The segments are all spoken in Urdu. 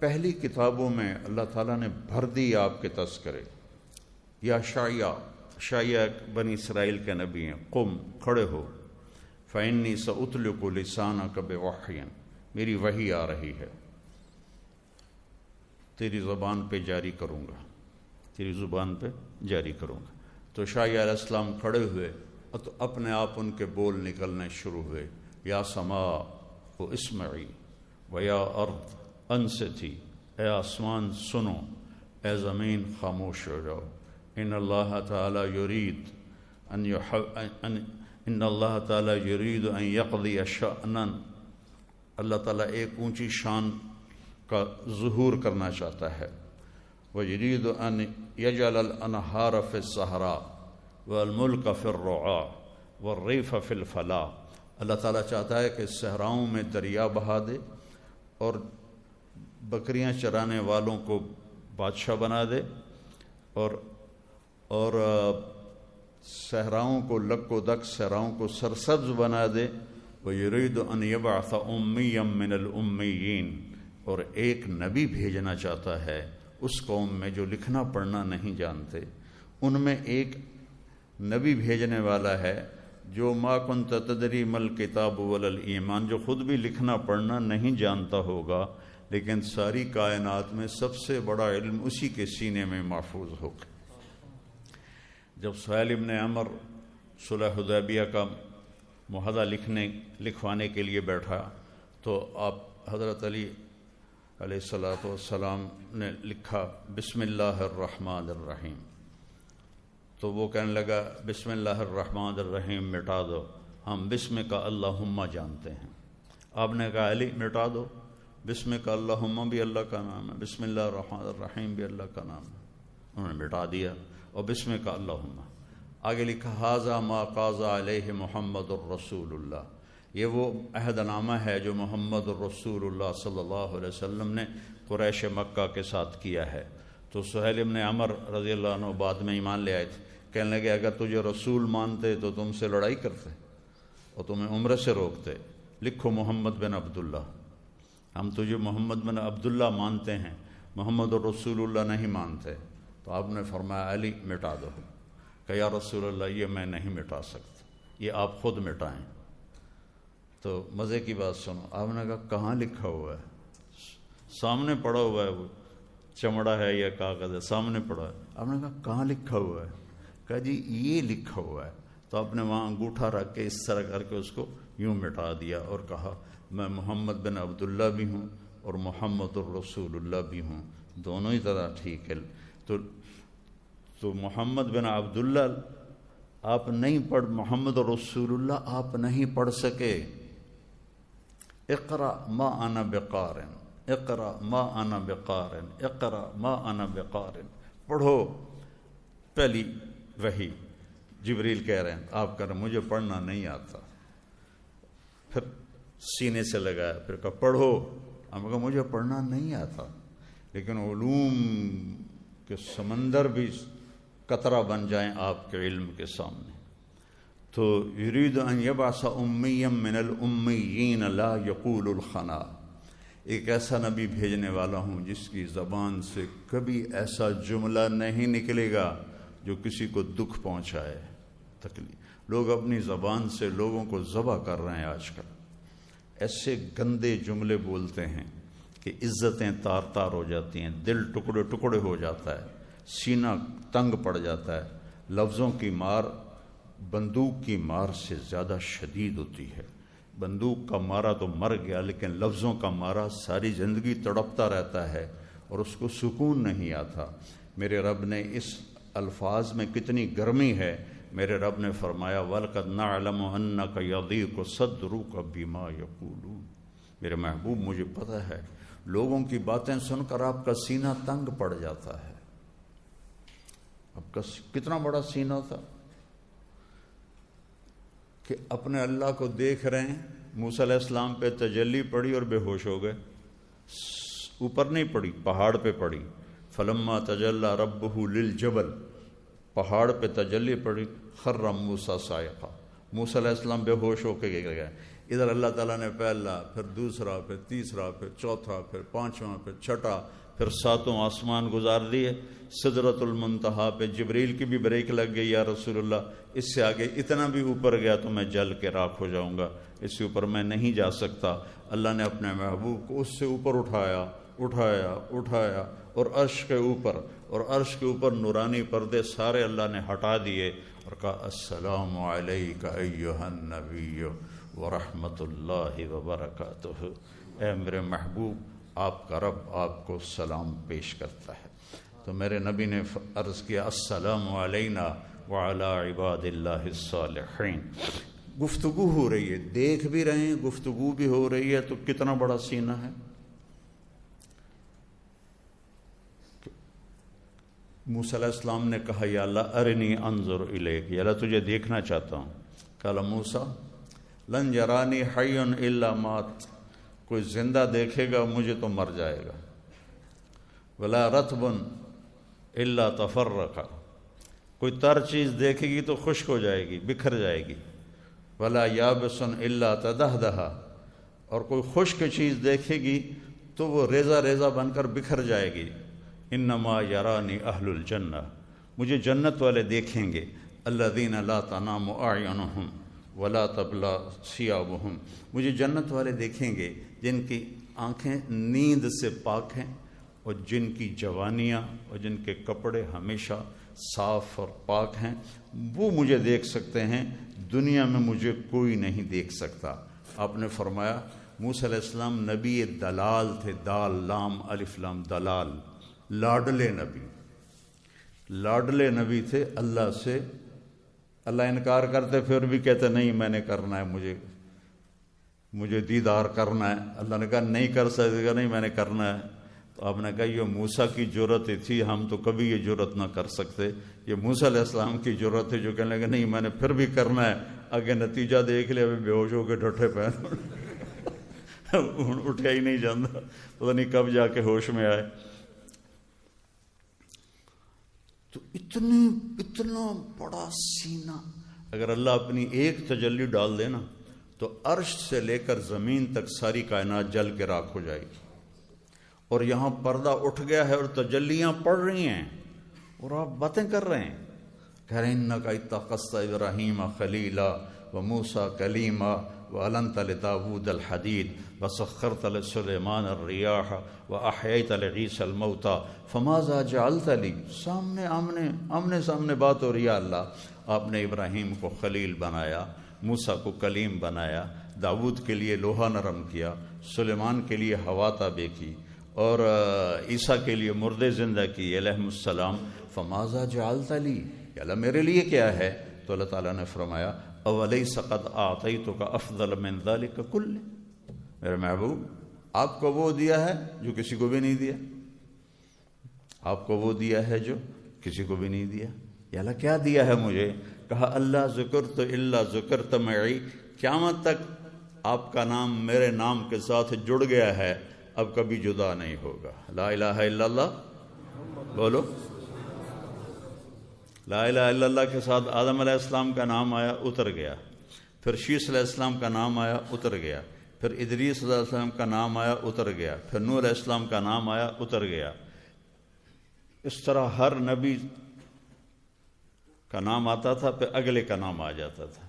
پہلی کتابوں میں اللہ تعالیٰ نے بھر دی آپ کے تذکرے. یا شایع بنی اسرائیل کے نبی ہیں، قم کھڑے ہو، فإنی سأطلق لسانک بوحی، میری وحی آ رہی ہے، تیری زبان پہ جاری کروں گا، تیری زبان پہ جاری کروں گا. تو شایع علیہ السلام کھڑے ہوئے تو اپنے آپ ان کے بول نکلنے شروع ہوئے. یا سماء اسمعی ویا ارض انصتی، اے آسمان سنو، اے زمین خاموش ہو جاؤ. ان اللہ تعالی یرید ان یقضی شأنا، اللہ تعالیٰ ایک اونچی شان کا ظہور کرنا چاہتا ہے. وَيُرِيدُ أَن يَجْعَلَ الْأَنْهَارَ فِي الصَّحْرَاءِ وَالْمُلْكَ فِي الرُّعَاءِ وَالرِّيفَ فِي الْفَلَاءِ. اللہ تعالیٰ چاہتا ہے کہ صحراؤں میں دریا بہا دے اور بکریاں چرانے والوں کو بادشاہ بنا دے، اور صحراؤں کو لک و دک صحراؤں کو سرسبز بنا دے. وَيُرِيدُ أَن يَبْعَثَ أُمِّيًّا مِّنَ الْأُمِّيِّينَ، اور ایک نبی بھیجنا چاہتا ہے اس قوم میں جو لکھنا پڑھنا نہیں جانتے، ان میں ایک نبی بھیجنے والا ہے جو ما کنت تدری مل کتاب ولا الایمان، جو خود بھی لکھنا پڑھنا نہیں جانتا ہوگا لیکن ساری کائنات میں سب سے بڑا علم اسی کے سینے میں محفوظ ہوگا. جب سہیل بن عمر صلح حدیبیہ کا معاہدہ لکھوانے کے لیے بیٹھا تو آپ حضرت علی علیہ الصلوۃ والسلام نے لکھا بسم اللہ الرحمن الرحیم. تو وہ کہنے لگا بسم اللہ الرحمن الرحیم مٹا دو، ہم بسم کا اللہم جانتے ہیں. آپ نے کہا علی مٹا دو، بسم کا اللہم بھی اللہ کا نام ہے، بسم اللہ الرحمن الرحیم بھی اللہ کا نام ہے. انہوں نے مٹا دیا اور بسم کا اللہم. آگے لکھا ھذا ما قاض علیہ محمد الرسول اللہ، یہ وہ عہد نامہ ہے جو محمد الرسول اللہ صلی اللہ علیہ وسلم نے قریش مکہ کے ساتھ کیا ہے. تو سہیل بن عمر رضی اللہ عنہ بعد میں ایمان لے آئے تھے. کہنے لگے اگر تجھے رسول مانتے تو تم سے لڑائی کرتے اور تمہیں عمرے سے روکتے. لکھو محمد بن عبداللہ، ہم تجھے محمد بن عبداللہ مانتے ہیں، محمد الرسول اللہ نہیں مانتے. تو آپ نے فرمایا علی مٹا دو. کہ یا رسول اللہ یہ میں نہیں مٹا سکتا، یہ آپ خود مٹائیں. تو مزے کی بات سنو، آپ نے کہا کہاں لکھا ہوا ہے؟ سامنے پڑا ہوا ہے، وہ چمڑا ہے یا کاغذ ہے سامنے پڑا ہے. آپ نے کہا کہاں لکھا ہوا ہے؟ کہا جی یہ لکھا ہوا ہے. تو آپ نے وہاں انگوٹھا رکھ کے اس طرح کر کے اس کو یوں مٹا دیا اور کہا میں محمد بن عبداللہ بھی ہوں اور محمد الرسول اللہ بھی ہوں، دونوں ہی طرح ٹھیک ہے. تو محمد بن عبداللہ آپ نہیں پڑھ، محمد رسول اللہ آپ نہیں پڑھ سکے. اقرا ما انا بقارن، اقرا ما انا بقارن، اقرا ما انا بقارن. پڑھو. پہلی وحی جبریل کہہ رہے ہیں آپ کہہ رہے ہیں مجھے پڑھنا نہیں آتا. پھر سینے سے لگایا، پھر کہا پڑھو. ہم کہا مجھے پڑھنا نہیں آتا، لیکن علوم کے سمندر بھی قطرہ بن جائیں آپ کے علم کے سامنے. تو یرید ان یبعث امیا من الامیین لا یقول الخنا، ایک ایسا نبی بھیجنے والا ہوں جس کی زبان سے کبھی ایسا جملہ نہیں نکلے گا جو کسی کو دکھ پہنچائے، تکلیف. لوگ اپنی زبان سے لوگوں کو ذبح کر رہے ہیں آج کل. ایسے گندے جملے بولتے ہیں کہ عزتیں تار تار ہو جاتی ہیں، دل ٹکڑے ٹکڑے ہو جاتا ہے، سینہ تنگ پڑ جاتا ہے. لفظوں کی مار بندوق کی مار سے زیادہ شدید ہوتی ہے. بندوق کا مارا تو مر گیا، لیکن لفظوں کا مارا ساری زندگی تڑپتا رہتا ہے اور اس کو سکون نہیں آتا. میرے رب نے اس الفاظ میں کتنی گرمی ہے. میرے رب نے فرمایا وَلَقَدْ نَعْلَمُ أَنَّكَ يَضِيقُ صَدْرُكَ بِمَا يَقُولُونَ، میرے محبوب مجھے پتہ ہے لوگوں کی باتیں سن کر آپ کا سینہ تنگ پڑ جاتا ہے. آپ کا کتنا بڑا سینہ تھا کہ اپنے اللہ کو دیکھ رہے ہیں. موسیٰ علیہ السلام پہ تجلی پڑی اور بے ہوش ہو گئے. اوپر نہیں پڑی، پہاڑ پہ پڑی. فلما تجلی ربہ للجبل، پہاڑ پہ تجلی پڑی. خر موسیٰ صاعقہ، موسیٰ علیہ السلام بے ہوش ہو کے گئے. ادھر اللہ تعالیٰ نے پہلا، پھر دوسرا، پھر تیسرا، پھر چوتھا، پھر پانچواں، پھر چھٹا، پھر ساتوں آسمان گزار دیے. سدرۃ المنتہا پہ جبریل کی بھی بریک لگ گئی، یا رسول اللہ اس سے آگے اتنا بھی اوپر گیا تو میں جل کے راکھ ہو جاؤں گا، اس سے اوپر میں نہیں جا سکتا. اللہ نے اپنے محبوب کو اس سے اوپر اٹھایا اٹھایا اٹھایا، اور عرش کے اوپر، اور عرش کے اوپر نورانی پردے سارے اللہ نے ہٹا دیے اور کہا السلام علیک ایھا النبی ورحمۃ اللہ وبرکاتہ. اے میرے محبوب، آپ کا رب آپ کو سلام پیش کرتا ہے. تو میرے نبی نے عرض کیا السلام علینا وعلی عباد اللہ الصالحین. گفتگو ہو رہی ہے، دیکھ بھی رہے ہیں، گفتگو بھی ہو رہی ہے، تو کتنا بڑا سینہ ہے. موسیٰ علیہ السلام نے کہا یا اللہ ارنی انظر الیک، یا اللہ تجھے دیکھنا چاہتا ہوں. قال موسیٰ لن یرانی حی الا مات، کوئی زندہ دیکھے گا مجھے تو مر جائے گا. ولا رطب الا تفرق، کوئی تر چیز دیکھے گی تو خشک ہو جائے گی، بکھر جائے گی. ولا یابس الا تدہدہ، اور کوئی خشک چیز دیکھے گی تو وہ ریزہ ریزہ بن کر بکھر جائے گی. انما یرانی اہل الجنہ، مجھے جنت والے دیکھیں گے. الذین لا تنام اعینہم ولا تبلا ثیابہم، مجھے جنت والے دیکھیں گے جن کی آنکھیں نیند سے پاک ہیں، اور جن کی جوانیاں اور جن کے کپڑے ہمیشہ صاف اور پاک ہیں، وہ مجھے دیکھ سکتے ہیں. دنیا میں مجھے کوئی نہیں دیکھ سکتا. آپ نے فرمایا موسیٰ علیہ السلام نبی دلال تھے، دال لام الف لام دلال، لاڈلے نبی، لاڈلے نبی تھے. اللہ سے اللہ انکار کرتے پھر بھی کہتے نہیں میں نے کرنا ہے، مجھے دیدار کرنا ہے. اللہ نے کہا نہیں کر سکتے، نہیں میں نے کرنا ہے. تو آپ نے کہا یہ موسیٰ کی جرت تھی، ہم تو کبھی یہ جرت نہ کر سکتے. یہ موسیٰ علیہ السلام کی جرت ہے جو کہنے لگے نہیں میں نے پھر بھی کرنا ہے. آگے نتیجہ دیکھ لیا، ابھی بے ہوش ہو کے ڈھٹے پہ اٹھیا ہی نہیں جاتا، پتہ نہیں کب جا کے ہوش میں آئے. تو اتنا بڑا سینہ، اگر اللہ اپنی ایک تجلی ڈال دے نا تو عرش سے لے کر زمین تک ساری کائنات جل کے راکھ ہو جائے گی. اور یہاں پردہ اٹھ گیا ہے اور تجلیاں پڑ رہی ہیں اور آپ باتیں کر رہے ہیں، کہہ رہے ہیں انک اتخذت ابراہیم خلیلا وموسیٰ کلیما وَأَلَنْتَ لِدَاوُودَ الْحَدِيدَ وَسَخَّرْتَ لِسُلَيْمَانَ الرِّيَاحَ وَأَحْيَيْتَ لِعِيسَى الْمَوْتَى فَمَاذَا جَعَلْتَ لِي. آمنے سامنے بات ہو رہی ہے. اللہ آپ نے ابراہیم کو خلیل بنایا، موسیٰ کو کلیم بنایا، داود کے لیے لوہا نرم کیا، سلیمان کے لیے ہوا تابع کی، اور عیسیٰ کے لیے مردے زندہ کی علیہم السلام. فَمَاذَا جَعَلْتَ لِي، یا اللہ میرے لیے کیا ہے؟ تو اللہ تعالیٰ نے فرمایا اولیس قد اعطیتک افضل من ذلک کلہ، میرے محبوب آپ کو وہ دیا ہے جو کسی کو بھی نہیں دیا، آپ کو وہ دیا ہے جو کسی کو بھی نہیں دیا. یا اللہ کیا دیا ہے مجھے؟ کہا اللہ ذکرت الا ذکرت معی، قیامت تک آپ کا نام میرے نام کے ساتھ جڑ گیا ہے، اب کبھی جدا نہیں ہوگا. لا الہ الا اللہ بولو. لا الہ الا اللہ کے ساتھ آدم علیہ السلام کا نام آیا، اتر گیا. پھر شیس علیہ السلام کا نام آیا، اتر گیا. پھر ادریس علیہ السلام کا نام آیا، اتر گیا. پھر نوح علیہ السلام کا نام آیا، اتر گیا. اس طرح ہر نبی کا نام آتا تھا، پھر اگلے کا نام آ جاتا تھا.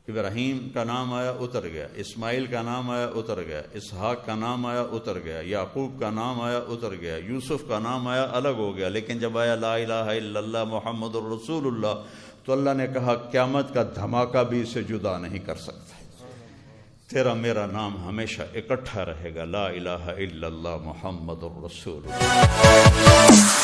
ابراہیم کا نام آیا، اتر گیا. اسماعیل کا نام آیا، اتر گیا. اسحاق کا نام آیا، اتر گیا. یعقوب کا نام آیا، اتر گیا. یوسف کا نام آیا، الگ ہو گیا. لیکن جب آیا لا الہ الا اللہ محمد الرسول اللہ تو اللہ نے کہا قیامت کا دھماکہ بھی اسے جدا نہیں کر سکتا، تیرا میرا نام ہمیشہ اکٹھا رہے گا. لا الہ الا اللہ محمد الرسول اللہ.